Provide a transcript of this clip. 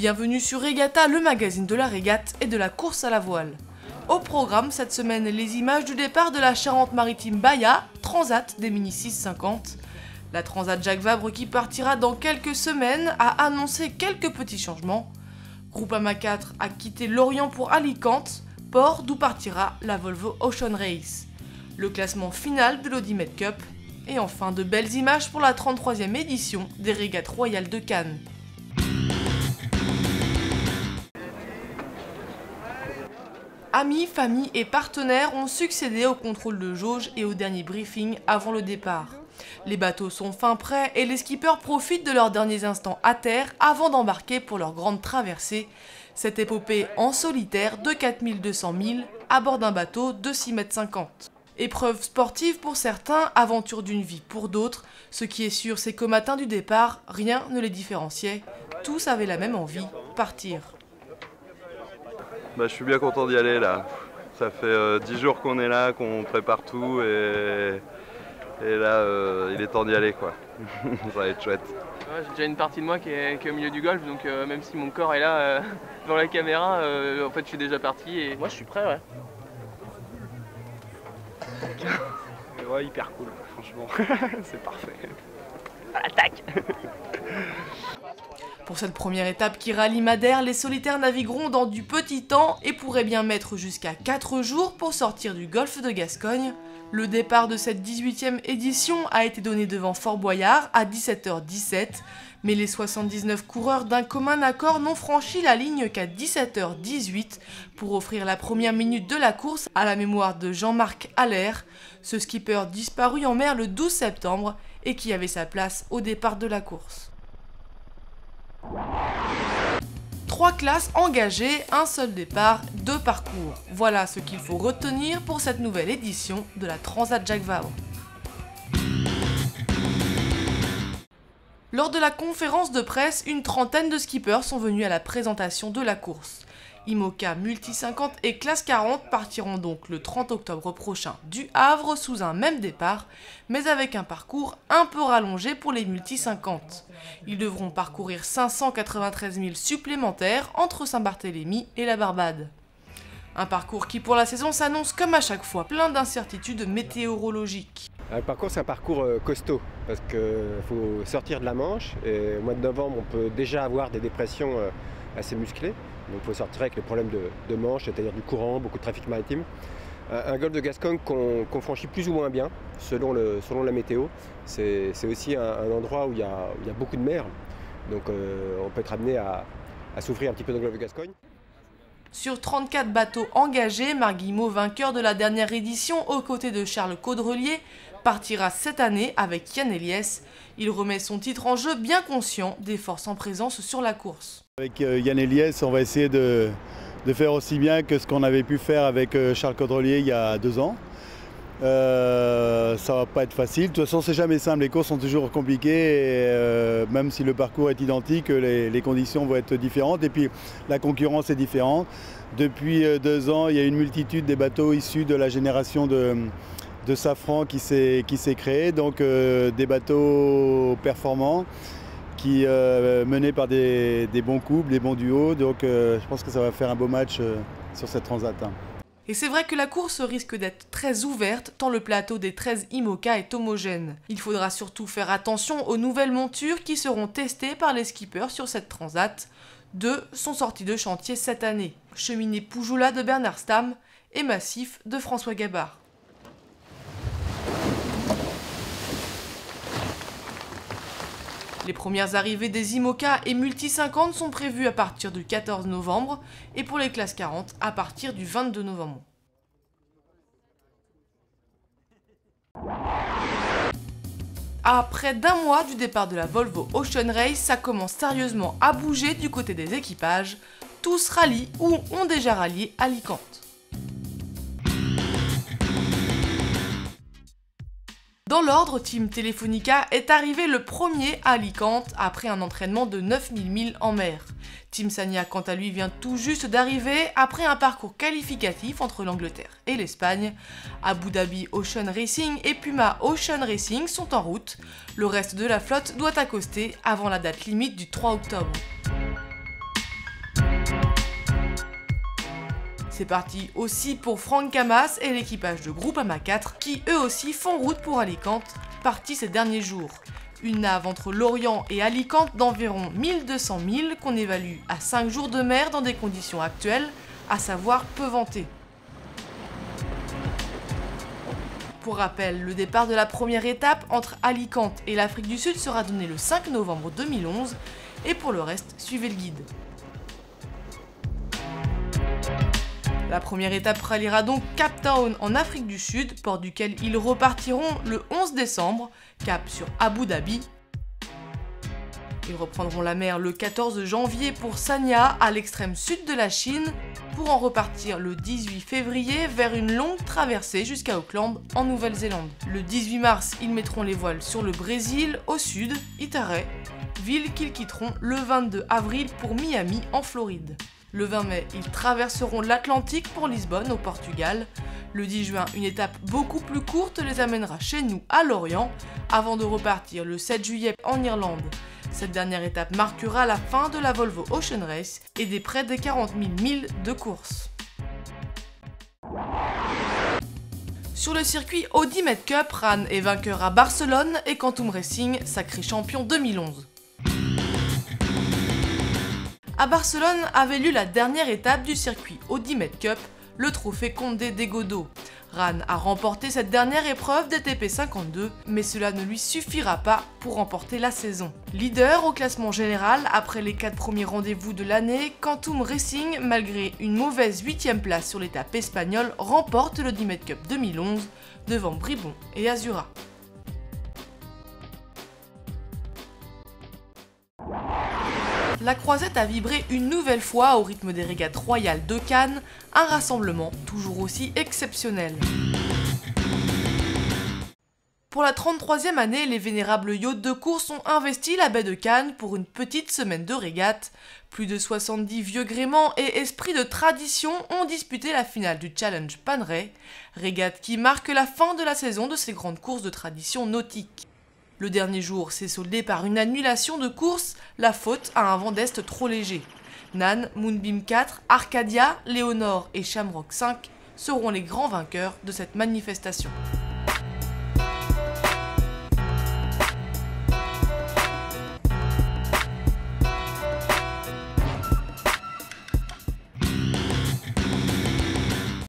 Bienvenue sur Regatta, le magazine de la régate et de la course à la voile. Au programme cette semaine, les images du départ de la Charente-Maritime Bahia, Transat des Mini 650. La Transat Jacques Vabre qui partira dans quelques semaines a annoncé quelques petits changements. Groupama 4 a quitté Lorient pour Alicante, port d'où partira la Volvo Ocean Race. Le classement final de l'Audimet Cup et enfin de belles images pour la 33e édition des régates royales de Cannes. Amis, familles et partenaires ont succédé au contrôle de jauge et au dernier briefing avant le départ. Les bateaux sont fin prêts et les skippers profitent de leurs derniers instants à terre avant d'embarquer pour leur grande traversée. Cette épopée en solitaire de 4200 milles à bord d'un bateau de 6,50 m. Épreuve sportive pour certains, aventure d'une vie pour d'autres. Ce qui est sûr, c'est qu'au matin du départ, rien ne les différenciait. Tous avaient la même envie, partir. Je suis bien content d'y aller là. Ça fait 10 jours qu'on est là, qu'on prépare tout et là il est temps d'y aller quoi. Ça va être chouette. Ouais, j'ai déjà une partie de moi qui est au milieu du golfe, donc même si mon corps est là devant la caméra, en fait je suis déjà parti et moi je suis prêt, ouais. Ouais, hyper cool, franchement, c'est parfait. À l'attaque. Pour cette première étape qui rallie Madère, les solitaires navigueront dans du petit temps et pourraient bien mettre jusqu'à 4 jours pour sortir du golfe de Gascogne. Le départ de cette 18e édition a été donné devant Fort Boyard à 17h17, mais les 79 coureurs d'un commun accord n'ont franchi la ligne qu'à 17h18 pour offrir la première minute de la course à la mémoire de Jean-Marc Allaire, ce skipper disparu en mer le 12 septembre et qui avait sa place au départ de la course. 3 classes engagées, un seul départ, 2 parcours. Voilà ce qu'il faut retenir pour cette nouvelle édition de la Transat Jacques Vabre. Lors de la conférence de presse, une trentaine de skippers sont venus à la présentation de la course. IMOCA Multi 50 et Classe 40 partiront donc le 30 octobre prochain du Havre sous un même départ, mais avec un parcours un peu rallongé pour les Multi 50. Ils devront parcourir 593 milles supplémentaires entre Saint-Barthélemy et la Barbade. Un parcours qui pour la saison s'annonce comme à chaque fois plein d'incertitudes météorologiques. Le parcours c'est un parcours costaud parce qu'il faut sortir de la Manche et au mois de novembre on peut déjà avoir des dépressions assez musclées. Donc il faut sortir avec le problème de Manche, c'est-à-dire du courant, beaucoup de trafic maritime. Un golfe de Gascogne qu'on franchit plus ou moins bien selon la météo. C'est aussi un endroit où il y a beaucoup de mer. Donc on peut être amené à souffrir un petit peu dans le golfe de Gascogne. Sur 34 bateaux engagés, Marc Guillemot, vainqueur de la dernière édition aux côtés de Charles Caudrelier, partira cette année avec Yann Eliès. Il remet son titre en jeu bien conscient des forces en présence sur la course. Avec Yann Eliès, on va essayer de faire aussi bien que ce qu'on avait pu faire avec Charles Caudrelier il y a 2 ans. Ça va pas être facile, de toute façon c'est jamais simple, les courses sont toujours compliquées et même si le parcours est identique, les conditions vont être différentes et puis la concurrence est différente. Depuis 2 ans, il y a une multitude des bateaux issus de la génération de Safran qui s'est créée, donc des bateaux performants qui menés par des bons couples, des bons duos, donc je pense que ça va faire un beau match sur cette Transat. Et c'est vrai que la course risque d'être très ouverte tant le plateau des 13 IMOCA est homogène. Il faudra surtout faire attention aux nouvelles montures qui seront testées par les skippers sur cette Transat. 2 sont sortis de chantier cette année, Cheminée Poujoula de Bernard Stamm et Massif de François Gabard. Les premières arrivées des IMOCA et Multi 50 sont prévues à partir du 14 novembre et pour les classes 40 à partir du 22 novembre. À près d'un mois du départ de la Volvo Ocean Race, ça commence sérieusement à bouger du côté des équipages. Tous rallient ou ont déjà rallié Alicante. Dans l'ordre, Team Telefonica est arrivé le premier à Alicante après un entraînement de 9000 milles en mer. Team Sania, quant à lui, vient tout juste d'arriver après un parcours qualificatif entre l'Angleterre et l'Espagne. Abu Dhabi Ocean Racing et Puma Ocean Racing sont en route. Le reste de la flotte doit accoster avant la date limite du 3 octobre. C'est parti aussi pour Franck Camas et l'équipage de Groupama 4 qui eux aussi font route pour Alicante, partis ces derniers jours. Une nave entre Lorient et Alicante d'environ 1200 milles qu'on évalue à 5 jours de mer dans des conditions actuelles, à savoir peu ventées. Pour rappel, le départ de la première étape entre Alicante et l'Afrique du Sud sera donné le 5 novembre 2011 et pour le reste, suivez le guide. La première étape ralliera donc Cape Town en Afrique du Sud, port duquel ils repartiront le 11 décembre, cap sur Abu Dhabi. Ils reprendront la mer le 14 janvier pour Sanya, à l'extrême sud de la Chine, pour en repartir le 18 février vers une longue traversée jusqu'à Auckland, en Nouvelle-Zélande. Le 18 mars, ils mettront les voiles sur le Brésil, au sud, Itaré, ville qu'ils quitteront le 22 avril pour Miami, en Floride. Le 20 mai, ils traverseront l'Atlantique pour Lisbonne, au Portugal. Le 10 juin, une étape beaucoup plus courte les amènera chez nous, à Lorient, avant de repartir le 7 juillet en Irlande. Cette dernière étape marquera la fin de la Volvo Ocean Race et des près de 40 000 milles de course. Sur le circuit Audi Med Cup, Ran est vainqueur à Barcelone et Quantum Racing, sacré champion 2011. À Barcelone avait lieu la dernière étape du circuit Audi Med Cup, le trophée Condé des Godot. Ran a remporté cette dernière épreuve des TP52, mais cela ne lui suffira pas pour remporter la saison. Leader au classement général après les 4 premiers rendez-vous de l'année, Quantum Racing, malgré une mauvaise 8ème place sur l'étape espagnole, remporte le Audi Med Cup 2011 devant Bribon et Azura. La croisette a vibré une nouvelle fois au rythme des régates royales de Cannes, un rassemblement toujours aussi exceptionnel. Pour la 33e année, les vénérables yachts de course ont investi la baie de Cannes pour une petite semaine de régate. Plus de 70 vieux gréments et esprits de tradition ont disputé la finale du Challenge Panerai, régate qui marque la fin de la saison de ces grandes courses de tradition nautique. Le dernier jour s'est soldé par une annulation de course, la faute à un vent d'est trop léger. Nan, Moonbeam 4, Arcadia, Léonore et Shamrock 5 seront les grands vainqueurs de cette manifestation.